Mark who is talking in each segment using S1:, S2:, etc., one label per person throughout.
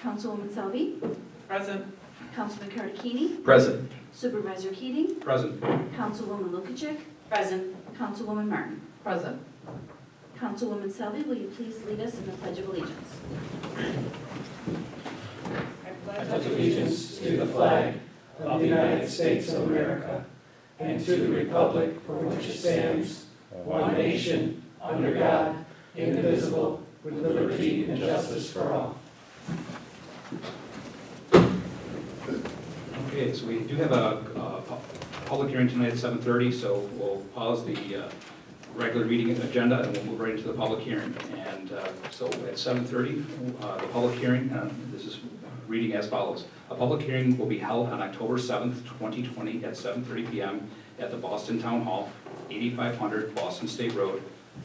S1: Councilwoman Selby,
S2: Present.
S1: Councilman Cardicchini,
S3: Present.
S1: Supervisor Keating,
S3: Present.
S1: Councilwoman Lukacek,
S2: Present.
S1: Councilwoman Martin.
S2: Present.
S1: Councilwoman Selby, will you please lead us in the Pledge of Allegiance?
S4: I pledge allegiance to the flag of the United States of America and to the republic for which it stands, one nation, under God, indivisible, with liberty and justice for all.
S3: Okay, so we do have a public hearing tonight at 7:30, so we'll pause the regular meeting agenda and we'll move right into the public hearing. And so at 7:30, the public hearing, this is reading as follows. A public hearing will be held on October 7th, 2020 at 7:30 p.m. at the Boston Town Hall, 8500 Boston State Road,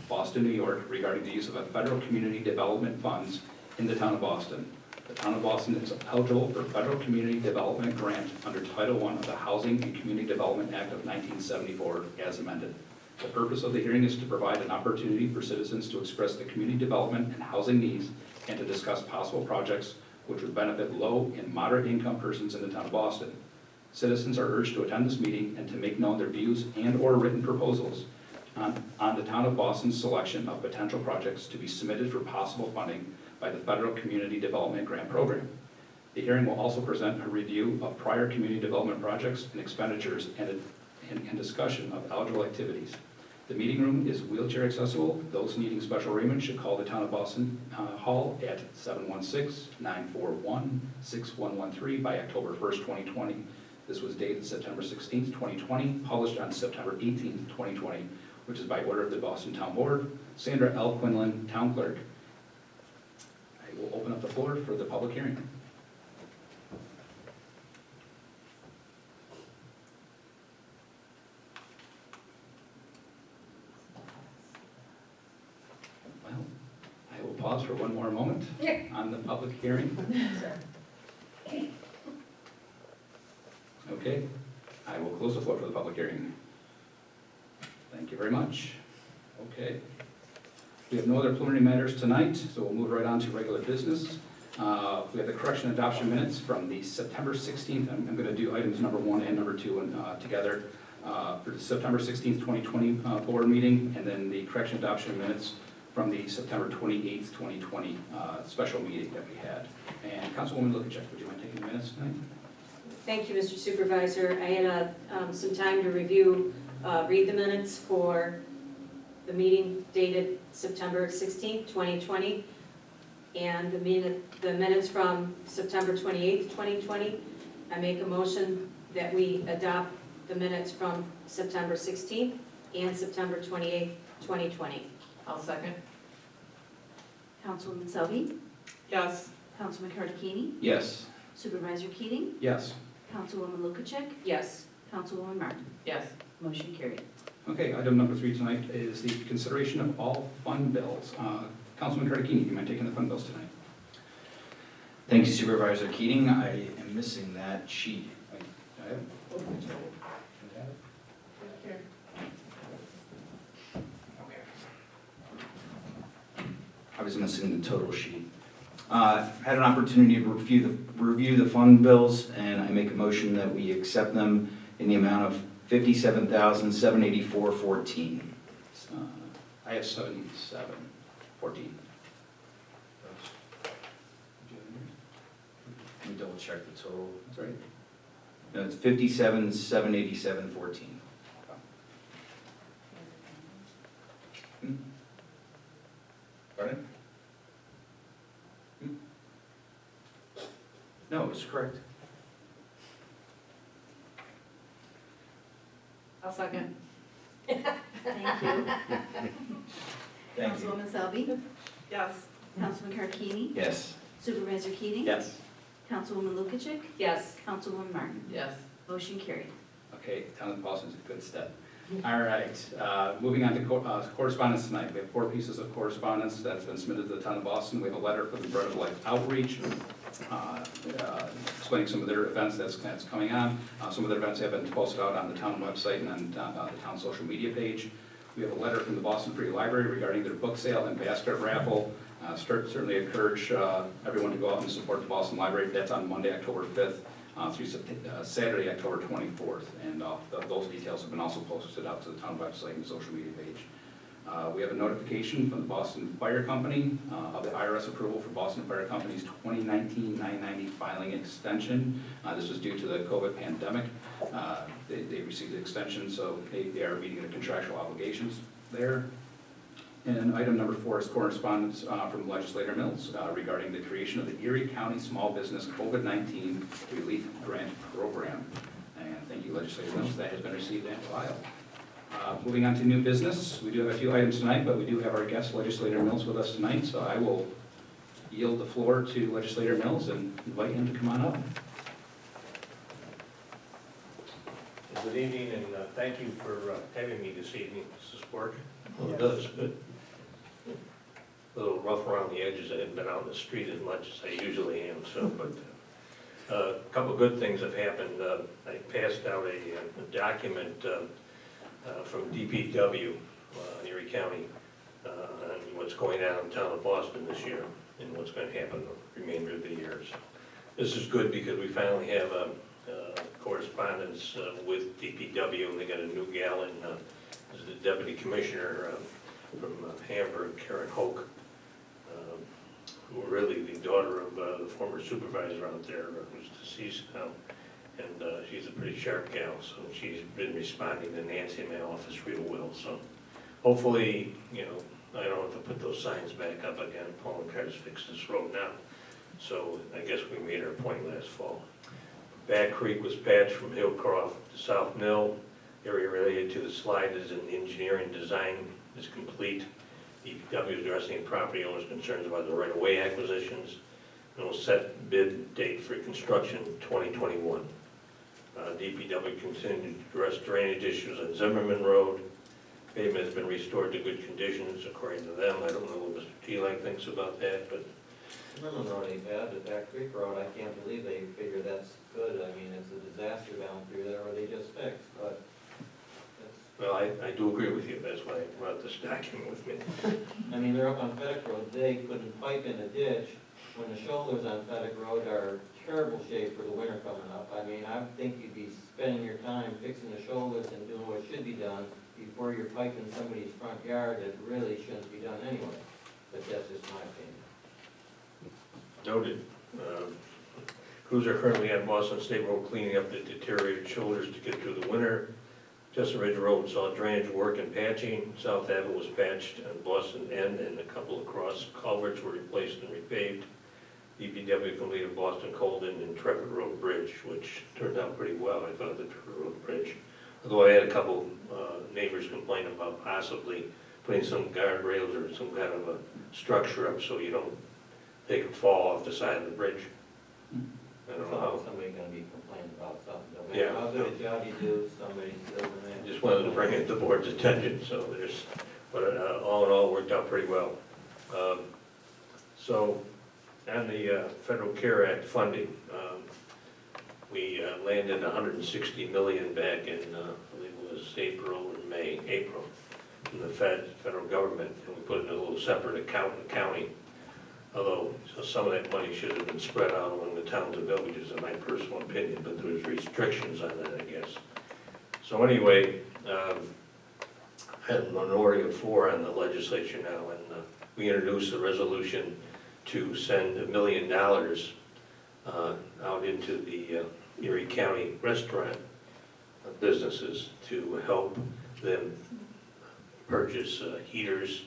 S3: Boston, New York, regarding the use of a federal community development funds in the town of Boston. The town of Boston is eligible for federal community development grant under Title I of the Housing and Community Development Act of 1974 as amended. The purpose of the hearing is to provide an opportunity for citizens to express the community development and housing needs and to discuss possible projects which would benefit low and moderate income persons in the town of Boston. Citizens are urged to attend this meeting and to make known their views and or written proposals on the town of Boston's selection of potential projects to be submitted for possible funding by the Federal Community Development Grant Program. The hearing will also present a review of prior community development projects and expenditures and discussion of eligible activities. The meeting room is wheelchair accessible. Those needing special arrangement should call the Town of Boston Hall at 716-941-6113 by October 1st, 2020. This was dated September 16th, 2020, published on September 18th, 2020, which is by order of the Boston Town Board. Sandra L. Quinlan, Town Clerk. I will open up the floor for the public hearing. Well, I will pause for one more moment on the public hearing. Okay, I will close the floor for the public hearing. Thank you very much. Okay. We have no other preliminary matters tonight, so we'll move right on to regular business. We have the correction adoption minutes from the September 16th. I'm going to do items number 1 and number 2 together for the September 16th, 2020 board meeting, and then the correction adoption minutes from the September 28th, 2020 special meeting that we had. And Councilwoman Lukacek, would you mind taking the minutes tonight?
S5: Thank you, Mr. Supervisor. I had some time to read the minutes for the meeting dated September 16th, 2020, and the minutes from September 28th, 2020. I make a motion that we adopt the minutes from September 16th and September 28th, 2020.
S2: I'll second.
S1: Councilwoman Selby,
S2: Yes.
S1: Councilman Cardicchini,
S3: Yes.
S1: Supervisor Keating,
S3: Yes.
S1: Councilwoman Lukacek,
S5: Yes.
S1: Councilwoman Martin.
S2: Yes.
S1: Motion carried.
S3: Okay, item number 3 tonight is the consideration of all fund bills. Councilman Cardicchini, do you mind taking the fund bills tonight?
S6: Thank you, Supervisor Keating. I am missing that sheet.
S3: I have it.
S6: Okay. I was missing the total sheet. Had an opportunity to review the fund bills, and I make a motion that we accept them in the amount of $57,784.14.
S3: I have 7714.
S6: Let me double check the total.
S3: That's right.
S6: No, it's $57,787.14. Pardon? No, it's correct.
S2: I'll second.
S1: Thank you.
S6: Thank you.
S1: Councilwoman Selby,
S2: Yes.
S1: Councilman Cardicchini,
S6: Yes.
S1: Supervisor Keating,
S3: Yes.
S1: Councilwoman Lukacek,
S5: Yes.
S1: Councilwoman Martin.
S2: Yes.
S1: Motion carried.
S3: Okay, Town of Boston's in good stead. All right, moving on to correspondence tonight. We have 4 pieces of correspondence that's been submitted to the Town of Boston. We have a letter from the Bread of Life Outreach explaining some of their events that's coming on. Some of their events have been posted out on the town website and on the town social media page. We have a letter from the Boston Free Library regarding their book sale and basket raffle Certainly encourage everyone to go out and support the Boston Library. That's on Monday, October 5th, through Saturday, October 24th. And those details have been also posted out to the town website and social media page. We have a notification from the Boston Fire Company of the IRS approval for Boston Fire Company's 2019-990 filing extension. This was due to the COVID pandemic. They received the extension, so they are meeting their contractual obligations there. And item number 4 is correspondence from Legislator Mills regarding the creation of the Erie County Small Business COVID-19 Relief Grant Program. And thank you, Legislator Mills. That has been received and filed. Moving on to new business, we do have a few items tonight, but we do have our guest, Legislator Mills, with us tonight, so I will yield the floor to Legislator Mills and invite him to come on up.
S7: Good evening, and thank you for having me this evening. Does this work? Well, it does, good. A little rough around the edges. I haven't been out in the street as much as I usually am, so, but a couple of good things have happened. I passed out a document from DPW in Erie County on what's going on in the town of Boston this year and what's going to happen the remainder of the year. So this is good because we finally have correspondence with DPW, and they got a new gal in, this is the deputy commissioner from Hamburg, Karen Hoke, who are really the daughter of the former supervisor out there who's deceased now. And she's a pretty sharp gal, so she's been responding to Nancy in my office real well. So hopefully, you know, I don't have to put those signs back up again. Paul and Carter's fixed this road now. So I guess we made our point last fall. Back Creek was patched from Hillcroft to South Mill. Area related to the slide is in engineering design is complete. DPW is addressing property owners' concerns about the right-of-way acquisitions, and will set bid date for construction 2021. DPW continued to address drainage issues on Zimmerman Road. Pavement has been restored to good conditions according to them. I don't know what Mr. Teeling thinks about that, but
S8: Zimmerman Road ain't bad, but Back Creek Road, I can't believe they figure that's good. I mean, it's a disaster down through there, or they just fixed, but it's,
S7: well, I do agree with you. That's why I brought this document with me.
S8: I mean, they're up on Fedek Road, they couldn't pipe in the ditch when the shoulders on Fedek Road are terrible shape for the winter coming up. I mean, I think you'd be spending your time fixing the shoulders and doing what should be done before you're piping somebody's front yard that really shouldn't be done anyway. But that's just my opinion.
S7: Noted. Crews are currently on Boston State Road cleaning up the deteriorated shoulders to get through the winter. Chestnut Ridge Road saw drainage work and patching. South Avenue was patched on Boston End, and a couple of cross culverts were replaced and repaved. DPW completed Boston Colden and Trefford Road Bridge, which turned out pretty well, I thought, the Trefford Road Bridge. Although I had a couple neighbors complain about possibly putting some guardrails or some kind of a structure up so you don't take a fall off the side of the bridge. I don't know how.
S8: Somebody's gonna be complaining about something. No
S7: Yeah.
S8: matter how good a job you do, somebody's still gonna.
S7: I just wanted to bring it to the board's attention, so there's, but all in all, worked out pretty well. So, on the Federal CARE Act funding, we landed $160 million back in, I believe it was April from the federal government, and we put it in a little separate account in the county. Although, so some of that money should have been spread out among the towns and villages, in my personal opinion, but there was restrictions on that, I guess. So anyway, I had a minority of 4 on the legislature now, and we introduced a resolution to send $1 million out into the Erie County restaurant businesses to help them purchase heaters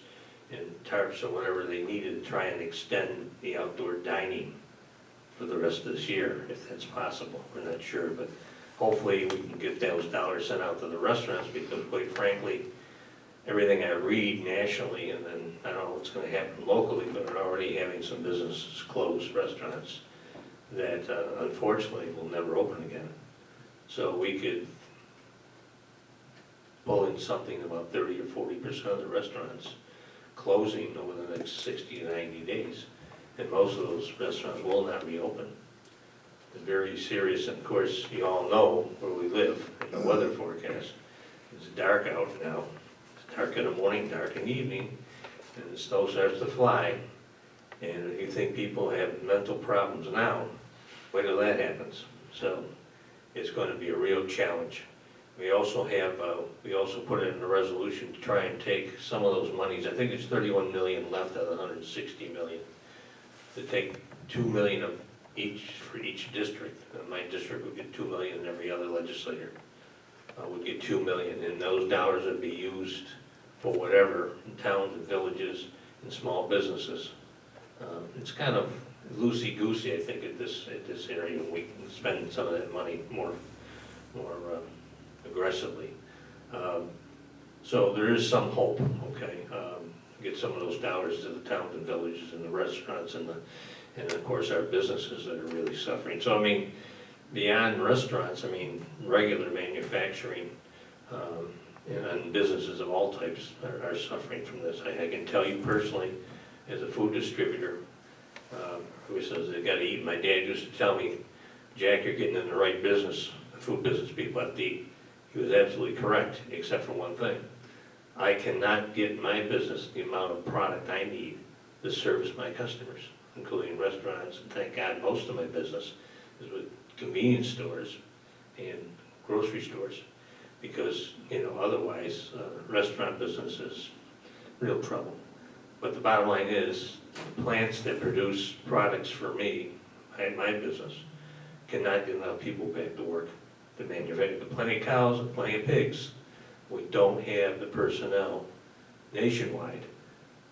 S7: and tarps or whatever they needed to try and extend the outdoor dining for the rest of this year, if that's possible. We're not sure, but hopefully we can get those dollars sent out to the restaurants, because quite frankly, everything I read nationally, and then I don't know what's going to happen locally, but we're already having some businesses close, restaurants, that unfortunately will never open again. So we could pull in something about 30 or 40% of the restaurants closing over the next 60 to 90 days. And most of those restaurants will not reopen. It's very serious, and of course, you all know where we live in the weather forecast. It's dark out now. It's dark in the morning, dark in the evening, and the snow starts to fly. And if you think people have mental problems now, wait till that happens. So it's going to be a real challenge. We also put it in a resolution to try and take some of those monies, I think it's 31 million left out of 160 million, to take 2 million of each for each district. My district would get 2 million, and every other legislator would get 2 million, and those dollars would be used for whatever in towns and villages and small businesses. It's kind of loosey-goosey, I think, at this area, and we can spend some of that money more aggressively. So there is some hope, okay? Get some of those dollars to the towns and villages and the restaurants and of course our businesses that are really suffering. So I mean, beyond restaurants, I mean, regular manufacturing and businesses of all types are suffering from this. I can tell you personally, as a food distributor, who says they gotta eat, my dad used to tell me, Jack, you're getting in the right business, the food business people have to eat. He was absolutely correct, except for one thing. I cannot get in my business the amount of product I need to service my customers, including restaurants, and thank God most of my business is with convenience stores and grocery stores, because, you know, otherwise, restaurant business is real trouble. But the bottom line is, plants that produce products for me, my business, cannot get enough people back to work to manufacture. Plenty of cows and plenty of pigs. We don't have the personnel nationwide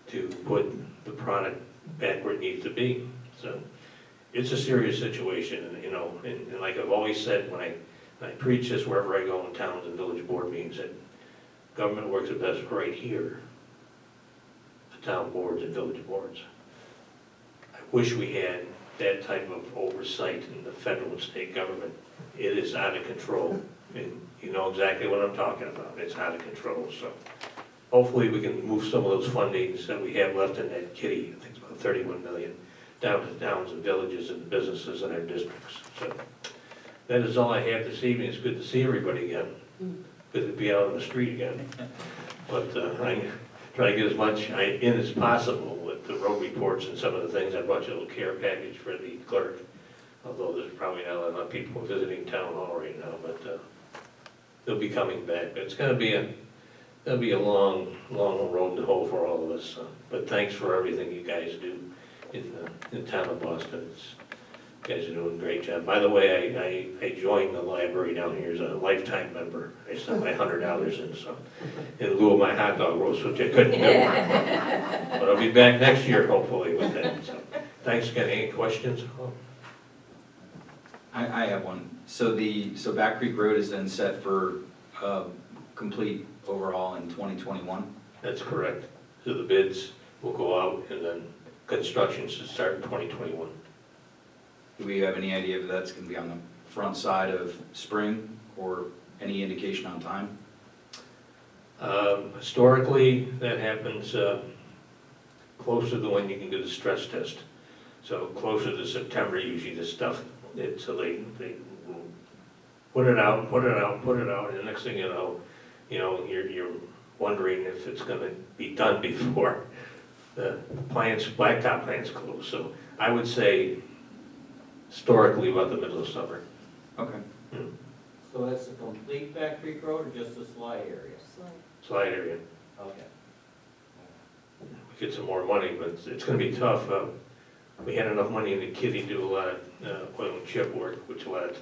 S7: to put the product back where it needs to be. So it's a serious situation, and you know, and like I've always said when I preach this wherever I go in towns and village board meetings, that government works at best right here, the town boards and village boards. I wish we had that type of oversight in the federal and state government. It is out of control, and you know exactly what I'm talking about. It's out of control, so hopefully we can move some of those fundings that we have left in that kitty, I think it's about 31 million, down to towns and villages and businesses in our districts. So that is all I have this evening. It's good to see everybody again. Good to be out on the street again. But I try to get as much in as possible with the road reports and some of the things. I brought you a little care package for the clerk, although there's probably not a lot of people visiting town hall right now, but they'll be coming back. But it's going to be a long road to hoe for all of us. But thanks for everything you guys do in the town of Boston. You guys are doing a great job. By the way, I joined the library down here as a lifetime member. I sent my $100 in, so in lieu of my hot dog roast, which I couldn't do. But I'll be back next year, hopefully, with that. So thanks again. Any questions?
S6: I have one. So Back Creek Road is then set for complete overhaul in 2021?
S7: That's correct. So the bids will go out, and then construction should start in 2021.
S6: Do we have any idea if that's going to be on the front side of spring, or any indication on time?
S7: Historically, that happens closer to when you can do the stress test. So closer to September, usually the stuff, so they put it out, and the next thing you know, you're wondering if it's going to be done before the blacktop plants close. So I would say historically about the middle of summer.
S6: Okay.
S8: So that's the complete Back Creek Road or just the slide area?
S7: Slide area.
S8: Okay.
S7: We get some more money, but it's going to be tough. We had enough money in the kitty to do a lot of oil and chip work, which a lot of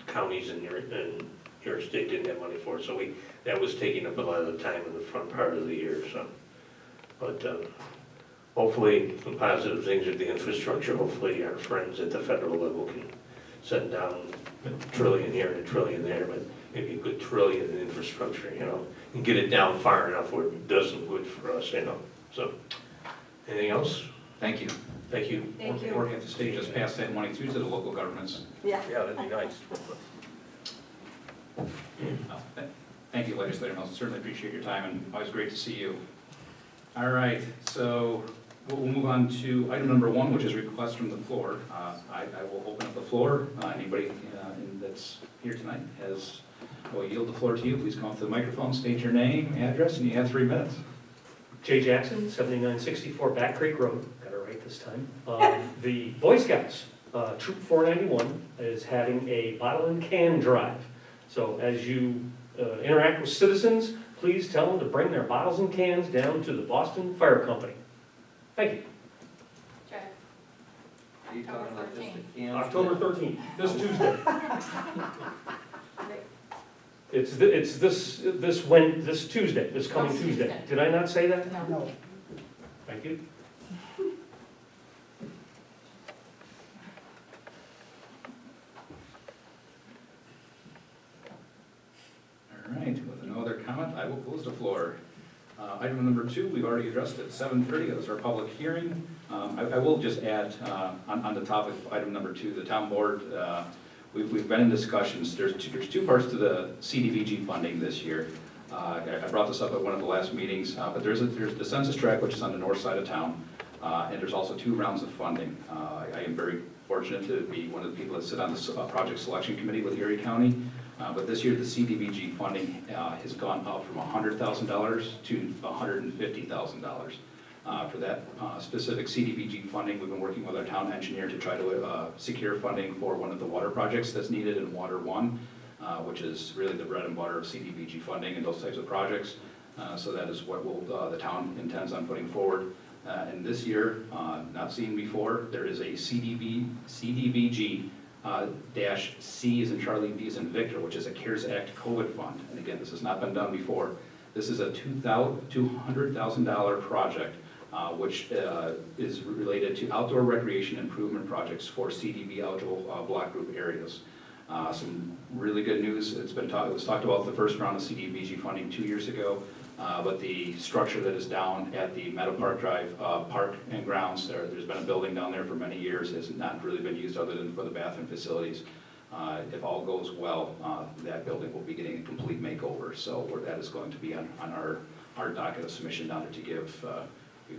S7: counties in your state didn't have money for. So that was taking up a lot of the time in the front part of the year. So, but hopefully some positive things with the infrastructure. Hopefully our friends at the federal level can set down $1 trillion here and $1 trillion there, but maybe a good $1 trillion in infrastructure, and get it down far enough where it does some good for us, So, anything else?
S6: Thank you.
S7: Thank you.
S5: Thank you.
S3: Or have the state just pass that money through to the local governments.
S7: Yeah, that'd be nice.
S3: Thank you, Legislator Mills. Certainly appreciate your time, and always great to see you. All right, so we'll move on to item number 1, which is request from the floor. I will open up the floor. Anybody that's here tonight I will yield the floor to you. Please come up to the microphone, state your name, address, and you have 3 minutes.
S9: Jay Jackson, 7964 Back Creek Road. Got to
S4: right this time. The Boy Scouts, Troop 491, is having a bottle and can drive. So as you interact with citizens, please tell them to bring their bottles and cans down to the Boston Fire Company. Thank you.
S8: Are you talking about just the cans?
S4: October 13th, this Tuesday. It's this Tuesday, this coming
S2: Next
S4: Tuesday.
S2: Tuesday.
S4: Did I not say that?
S2: No.
S4: Thank you.
S3: All right, with no other comment, I will close the floor. Item number 2, we've already addressed at 7:30, that was our public hearing. I will just add, on the topic of item number 2, the town board, we've been in discussions, there's two parts to the CDBG funding this year. I brought this up at one of the last meetings, but there's the census tract, which is on the north side of town, and there's also 2 rounds of funding. I am very fortunate to be one of the people that sit on the project selection committee with Erie County. But this year, the CDBG funding has gone up from $100,000 to $150,000. For that specific CDBG funding, we've been working with our town engineer to try to secure funding for one of the water projects that's needed in Water 1, which is really the bread and butter of CDBG funding and those types of projects. So that is what the town intends on putting forward. And this year, not seen before, there is a CDBG -C as in Charlie, V as in Victor, which is a CARES Act COVID fund. And again, this has not been done before. This is a $200,000 project, which is related to outdoor recreation improvement projects for CDB eligible block group areas. Some really good news. It was talked about the first round of CDBG funding 2 years ago, but the structure that is down at the Meadow Park Drive Park and Grounds, there's been a building down there for many years, has not really been used other than for the bathroom facilities. If all goes well, that building will be getting a complete makeover, so that is going to be on our docket of submission down there to give.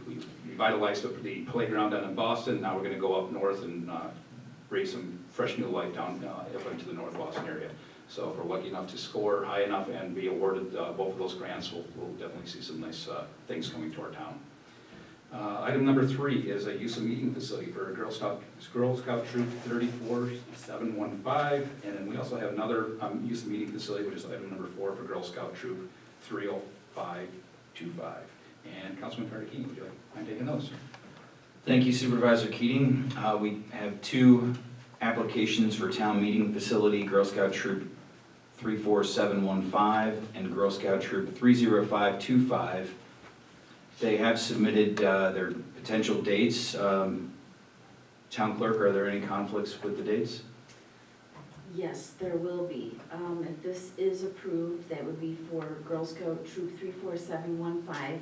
S3: We revitalized the playground down in Boston, now we're going to go up north and breathe some fresh new life down up into the North Boston area. So if we're lucky enough to score high enough and be awarded both of those grants, we'll definitely see some nice things coming to our town. Item number 3 is a use of meeting facility for Girl Scout Troop 34715, and then we also have another use of meeting facility, which is item number 4 for Girl Scout Troop 30525. And Councilman Carter-Keene, would you mind taking those?
S6: Thank you, Supervisor Keating. We have 2 applications for town meeting facility, Girl Scout Troop 34715 and Girl Scout Troop 30525. They have submitted their potential dates. Town Clerk, are there any conflicts with the dates?
S1: Yes, there will be. If this is approved, that would be for Girl Scout Troop 34715,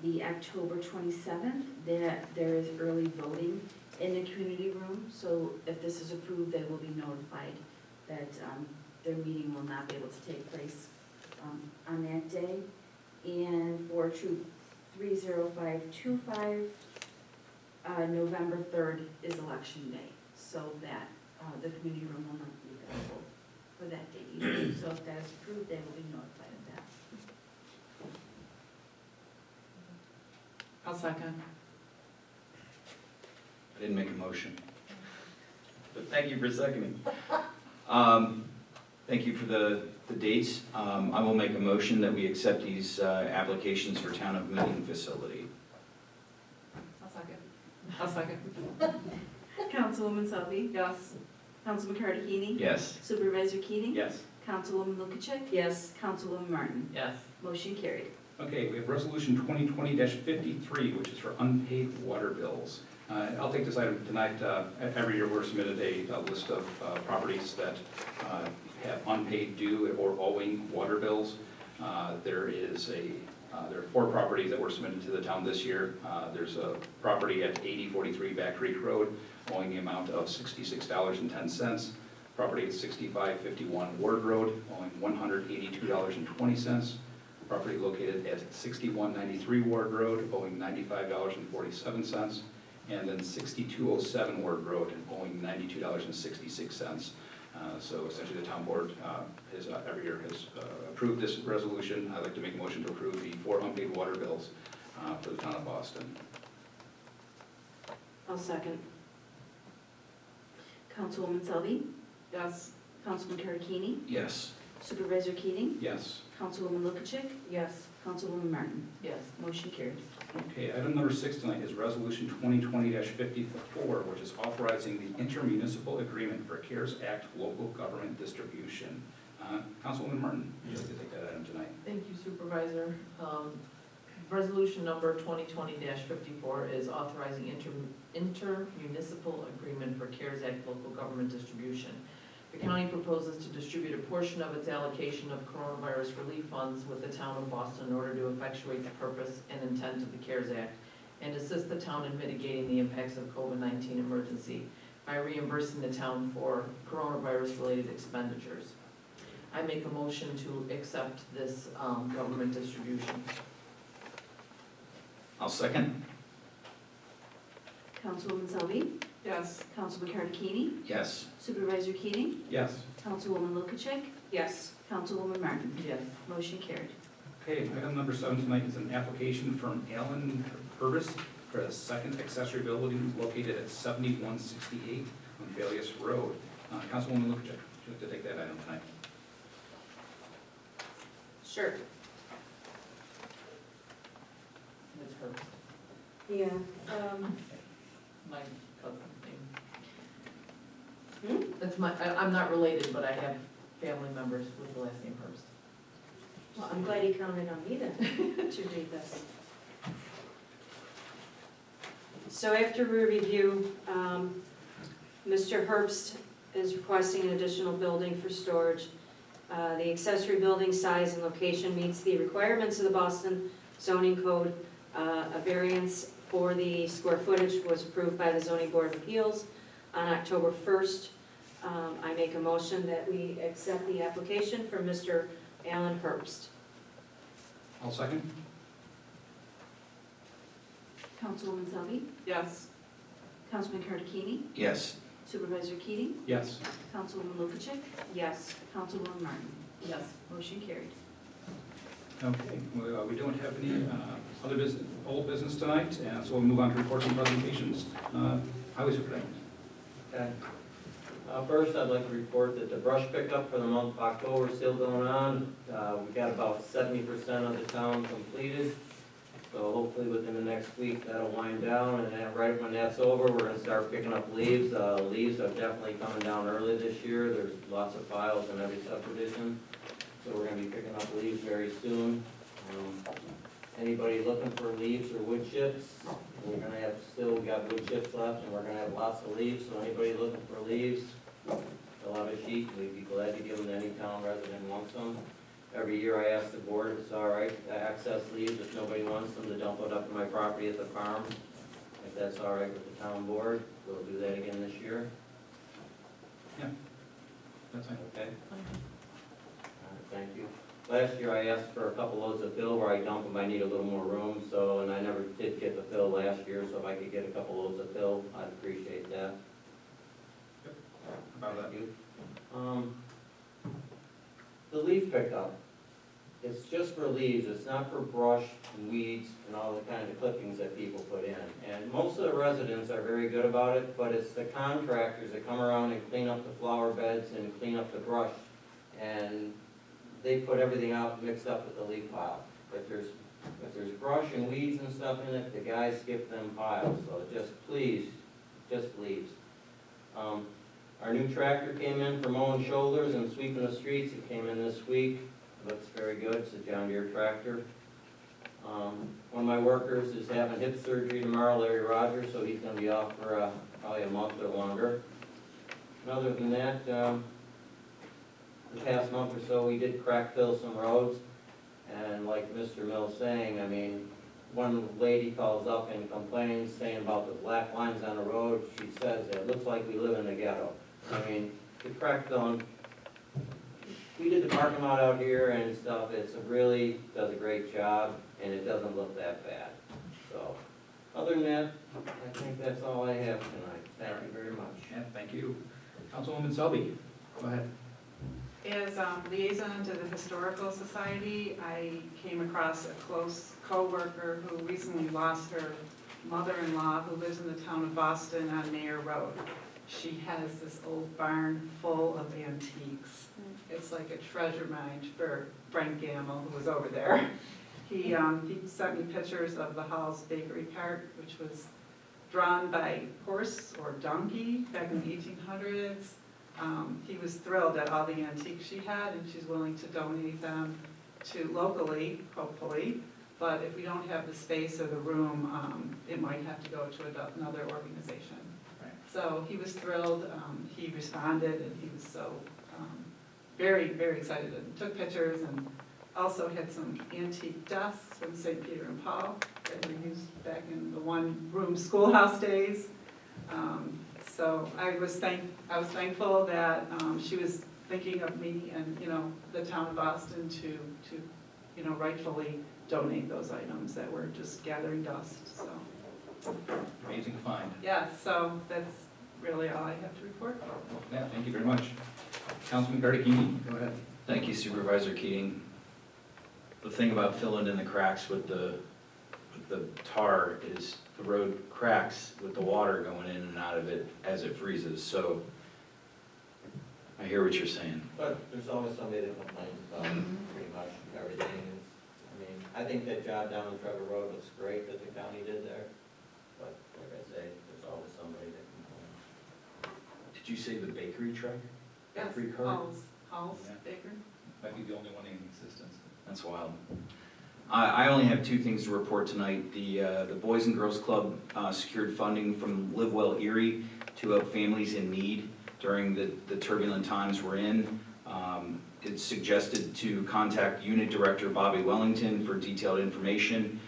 S1: the October 27th. There is early voting in the community room, so if this is approved, they will be notified that their meeting will not be able to take place on that day. And for Troop 30525, November 3rd is election day, so that the community room will not be available for that day either. So if that is approved, they will be notified of that.
S2: I'll second.
S6: I didn't make a motion. But thank you for seconding. Thank you for the dates. I will make a motion that we accept these applications for town of meeting facility.
S2: I'll second.
S1: Councilwoman Selby?
S2: Yes.
S1: Councilman Carter-Keene?
S6: Yes.
S1: Supervisor Keating?
S3: Yes.
S1: Councilwoman Lukacek?
S5: Yes.
S1: Councilwoman Martin?
S2: Yes.
S1: Motion carried.
S3: Okay, we have resolution 2020-53, which is for unpaid water bills. I'll take this item tonight. Every year we're submitted a list of properties that have unpaid due or owing water bills. There are 4 properties that were submitted to the town this year. There's a property at 8043 Back Creek Road owing the amount of $66.10. Property at 6551 Ward Road owing $182.20. Property located at 6193 Ward Road owing $95.47. And then 6207 Ward Road owing $92.66. So essentially the town board every year has approved this resolution. I'd like to make a motion to approve the 4 unpaid water bills for the town of Boston.
S5: I'll second.
S1: Councilwoman Selby,
S2: Yes.
S1: Councilman Karakini,
S6: Yes.
S1: Supervisor Keating,
S3: Yes.
S1: Councilwoman Lukacek,
S5: Yes.
S1: Councilwoman Martin.
S2: Yes.
S1: Motion carried.
S3: Okay, item number 6 tonight is Resolution 2020-54, which is authorizing the intermunicipal agreement for CARES Act local government distribution. Councilwoman Martin, you'd like to take that item tonight.
S2: Thank you, Supervisor. Resolution number 2020-54 is authorizing intermunicipal agreement for CARES Act local government distribution. The county proposes to distribute a portion of its allocation of coronavirus relief funds with the town of Boston in order to effectuate the purpose and intent of the CARES Act and assist the town in mitigating the impacts of COVID-19 emergency by reimbursing the town for coronavirus-related expenditures. I make a motion to accept this government distribution.
S6: I'll second.
S1: Councilwoman Selby,
S2: Yes.
S1: Councilman Karakini,
S6: Yes.
S1: Supervisor Keating,
S3: Yes.
S1: Councilwoman Lukacek,
S5: Yes.
S1: Councilwoman Martin.
S2: Yes.
S1: Motion carried.
S3: Okay, item number 7 tonight is an application from Alan Purvis for a second accessory building located at 7168 on Falius Road. Councilwoman Lukacek, would you like to take that item tonight?
S5: Sure.
S2: It's her,
S5: Yeah,
S2: my cousin's
S5: Hmm?
S2: name. That's I'm not related, but I have family members with the last name Herbst.
S5: well, I'm glad he counted on me then to read this. So after we review, Mr. Herbst is requesting an additional building for storage. The accessory building size and location meets the requirements of the Boston zoning code. A variance for the square footage was approved by the zoning board of appeals on October 1st. I make a motion that we accept the application from Mr. Alan Herbst.
S3: I'll second.
S1: Councilwoman Selby,
S2: Yes.
S1: Councilman Karakini,
S6: Yes.
S1: Supervisor Keating,
S3: Yes.
S1: Councilwoman Lukacek,
S5: Yes.
S1: Councilwoman Martin.
S2: Yes.
S1: Motion carried.
S3: Okay, we don't have any other business, old business tonight, and so we'll move on to reports and presentations. Highway Superintendent.
S8: Okay. First, I'd like to report that the brush pickup for the month of October is still going on. We got about 70% of the town completed. So hopefully within the next week, that'll wind down, and then right when that's over, we're gonna start picking up leaves. Leaves are definitely coming down early this year. There's lots of files in every subdivision. So we're gonna be picking up leaves very soon. Anybody looking for leaves or wood chips? We're gonna have, still got wood chips left, and we're gonna have lots of leaves, so anybody looking for leaves, fill out a sheet, we'd be glad to give them to any town resident who wants them. Every year I ask the board if it's all right to access leaves, if nobody wants them, to dump it up to my property at the farm. If that's all right with the town board, we'll do that again this year,
S3: That's fine.
S8: okay? Thank you. Last year I asked for a couple loads of fill where I dump them, I need a little more room, so, and I never did get the fill last year, so if I could get a couple loads of fill, I'd appreciate that.
S3: About that.
S8: Thank you. The leaf pickup, it's just for leaves, it's not for brush, weeds, and all the kind of clippings that people put in. And most of the residents are very good about it, but it's the contractors that come around and clean up the flower beds and clean up the brush, and they put everything out mixed up with the leaf pile. If there's brush and weeds and stuff in it, the guys skip them piles, so just please, just leaves. Our new tractor came in for mowing shoulders and sweeping the streets. It came in this week. Looks very good. It's a John Deere tractor. One of my workers is having hip surgery tomorrow, Larry Rogers, so he's gonna be off for probably a month or longer. And other than that, the past month or so, we did crack fill some roads. And like Mr. Mill's saying, I mean, one lady calls up and complains, saying about the black lines on the road. She says, it looks like we live in the ghetto. I mean, the crack filling, we did the parking lot out here and stuff, it's really, does a great job, and it doesn't look that bad. So, other than that, I think that's all I have tonight. Thank you very much.
S3: Yeah, thank you. Councilwoman Selby, go ahead.
S9: As liaison to the Historical Society, I came across a close coworker who recently lost her mother-in-law who lives in the town of Boston on Mayor Road. She has this old barn full of antiques. It's like a treasure mine for Frank Gamble, who was over there. He sent me pictures of the Hall's Bakery cart, which was drawn by horse or donkey back in the 1800s. He was thrilled at all the antiques she had, and she's willing to donate them to locally, hopefully. But if we don't have the space or the room, it might have to go to another organization.
S3: Right.
S9: So he was thrilled. He responded, and he was so very, very excited, and took pictures, and also had some antique desks from St. Peter and Paul that were used back in the one-room schoolhouse days. So I was thankful that she was thinking of me and, you know, the town of Boston to you know, rightfully donate those items that were just gathering dust, so.
S3: Amazing find.
S9: Yeah, so that's really all I have to report.
S3: Yeah, thank you very much. Councilman Gardicini, go ahead.
S6: Thank you Supervisor Keating. The thing about filling in the cracks with the tar is the road cracks with the water going in and out of it as it freezes, so I hear what you're saying.
S8: But there's always somebody that complains about pretty much everything. I mean, I think that job down on Trevor Road looks great that the county did there. But like I say, there's always somebody that complains.
S6: Did you say the bakery truck?
S9: Yes,
S6: Bakery cart?
S9: Hall's
S3: Yeah.
S9: Baker.
S3: Might be the only one in existence.
S6: That's wild. I only have two things to report tonight. The Boys and Girls Club secured funding from Live Well Erie to help families in need during the turbulent times we're in. It's suggested to contact Unit Director Bobby Wellington for detailed information.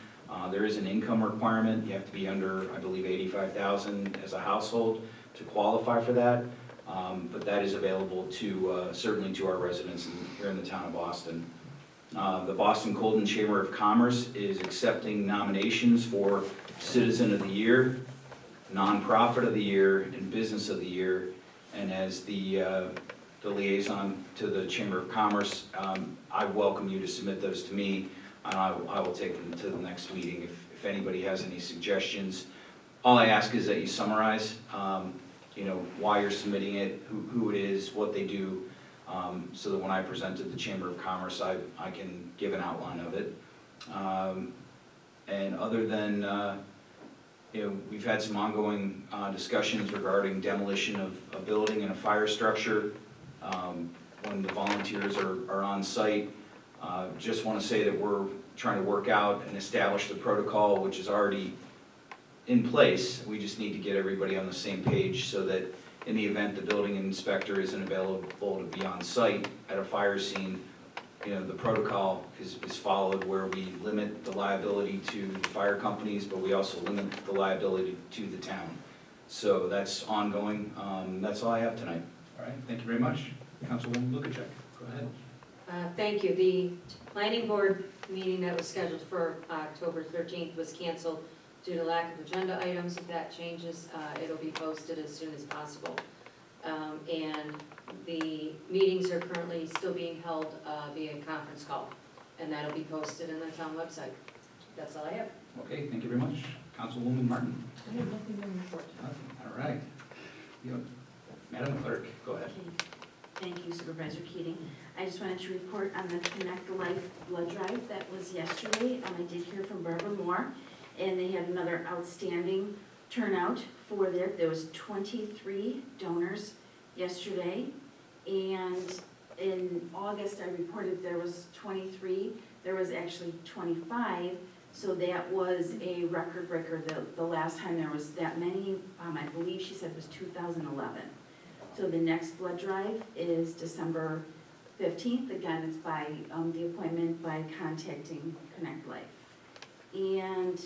S6: There is an income requirement. You have to be under, I believe, $85,000 as a household to qualify for that. But that is available to, certainly to our residents here in the town of Boston. The Boston Colden Chamber of Commerce is accepting nominations for Citizen of the Year, Nonprofit of the Year, and Business of the Year. And as the liaison to the Chamber of Commerce, I welcome you to submit those to me, and I will take them to the next meeting if anybody has any suggestions. All I ask is that you summarize, you know, why you're submitting it, who it is, what they do, so that when I present to the Chamber of Commerce, I can give an outline of it. And other than, you know, we've had some ongoing discussions regarding demolition of a building and a fire structure. When the volunteers are on site, just want to say that we're trying to work out and establish the protocol, which is already in place. We just need to get everybody on the same page so that in the event the building inspector isn't available to be on site at a fire scene, you know, the protocol is followed where we limit the liability to the fire companies, but we also limit the liability to the town. So that's ongoing. That's all I have tonight.
S3: All right, thank you very much. Councilwoman Lukacek, go ahead.
S5: Thank you. The planning board meeting that was scheduled for October 13th was canceled due to lack of agenda items. If that changes, it'll be posted as soon as possible. And the meetings are currently still being held via conference call, and that'll be posted in the town website. That's all I have.
S3: Okay, thank you very much. Councilwoman Martin.
S2: I have nothing to report.
S3: Nothing. All right. Madam Clerk, go ahead.
S1: Okay. Thank you Supervisor Keating. I just wanted to report on the Connect Life blood drive that was yesterday. I did hear from Barbara Moore, and they had another outstanding turnout for there was 23 donors yesterday, and in August I reported there was 23. There was actually 25, so that was a record breaker. The last time there was that many, I believe she said was 2011. So the next blood drive is December 15th. Again, it's by the appointment by contacting Connect Life. And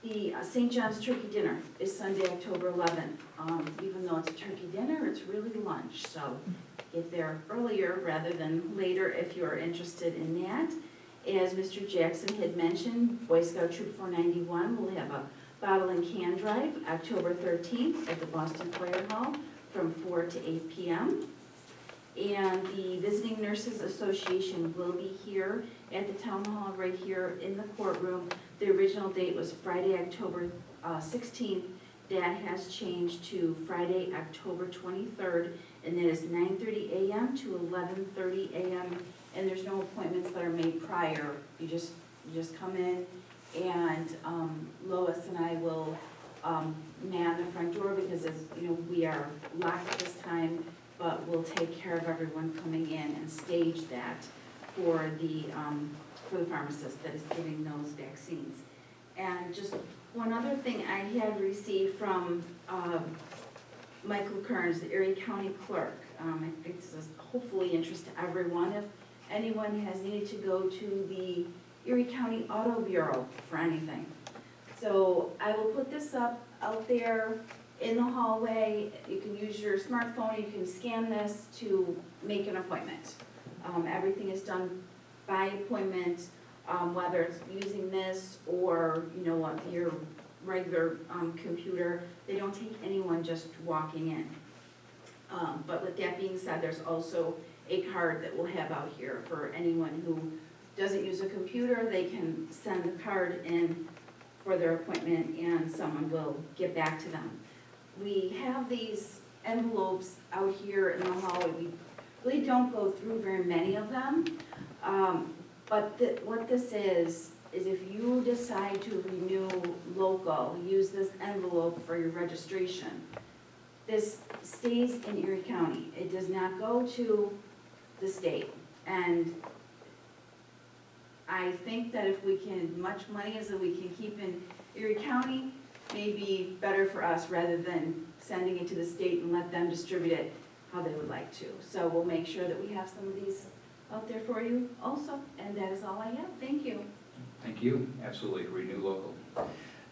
S1: the St. John's Turkey Dinner is Sunday, October 11th. Even though it's a turkey dinner, it's really lunch. So get there earlier rather than later if you're interested in that. As Mr. Jackson had mentioned, Boy Scout Troop 491 will have a bottle and can drive October 13th at the Boston Fire Hall from 4 to 8 p.m. And the Visiting Nurses Association will be here at the town hall, right here in the courtroom. The original date was Friday, October 16th. That has changed to Friday, October 23rd, and that is 9:30 a.m. to 11:30 a.m. And there's no appointments that are made prior. You just come in, and Lois and I will man the front door, because as you know, we are locked this time, but we'll take care of everyone coming in and stage that for the pharmacist that is giving those vaccines. And just one other thing I had received from Michael Kearns, the Erie County Clerk. I think this is hopefully interest to everyone. If anyone has needed to go to the Erie County Auto Bureau for anything. So I will put this up out there in the hallway. You can use your smartphone, you can scan this to make an appointment. Everything is done by appointment, whether it's using this or, you know, your regular computer. They don't take anyone just walking in. But with that being said, there's also a card that we'll have out here for anyone who doesn't use a computer. They can send the card in for their appointment and someone will get back to them. We have these envelopes out here in the hallway. We really don't go through very many of them. But what this is if you decide to renew local, use this envelope for your registration. This stays in Erie County. It does not go to the state. And I think that if we can, much money as we can keep in Erie County, may be better for us rather than sending it to the state and let them distribute it how they would like to. So we'll make sure that we have some of these out there for you also, and that is all I have. Thank you.
S3: Thank you, absolutely, Renew Local.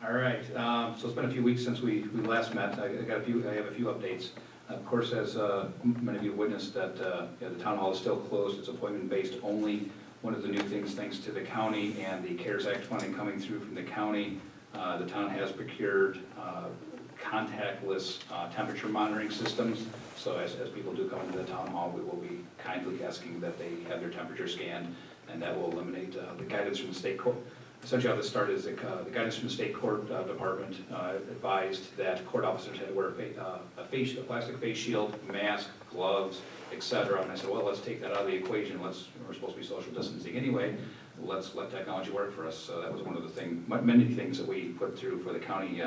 S3: All right, so it's been a few weeks since we last met. I have a few updates. Of course, as many of you witnessed, that the town hall is still closed. It's appointment-based only. One of the new things, thanks to the county and the CARES Act funding coming through from the county, the town has procured contactless temperature monitoring systems. So as people do come into the town hall, we will be kindly asking that they have their temperature scanned, and that will eliminate the guidance from the state court. Essentially how this started is the guidance from the state court department advised that court officers had to wear a plastic face shield, mask, gloves, etc. And I said, well, let's take that out of the equation. We're supposed to be social distancing anyway. Let's let technology work for us. So that was one of the many things that we put through for the county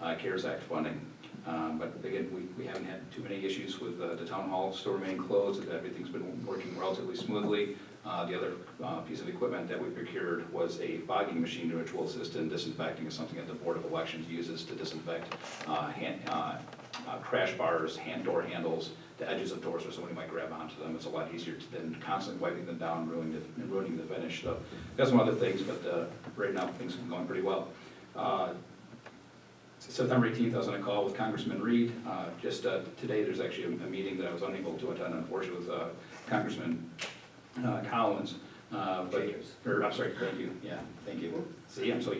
S3: CARES Act funding. But again, we haven't had too many issues with the town hall still remaining closed. Everything's been working relatively smoothly. The other piece of equipment that we procured was a fogging machine, which will assist in disinfecting. Is something that the Board of Elections uses to disinfect crash bars, door handles, the edges of doors where somebody might grab onto them. It's a lot easier than constantly wiping them down and ruining the finish. So got some other things, but right now things are going pretty well. September 18th, I was on a call with Congressman Reed. Just today, there's actually a meeting that I was unable to attend, unfortunately, with Congressman Collins. I'm sorry, thank you. Yeah, thank you. See, I'm so used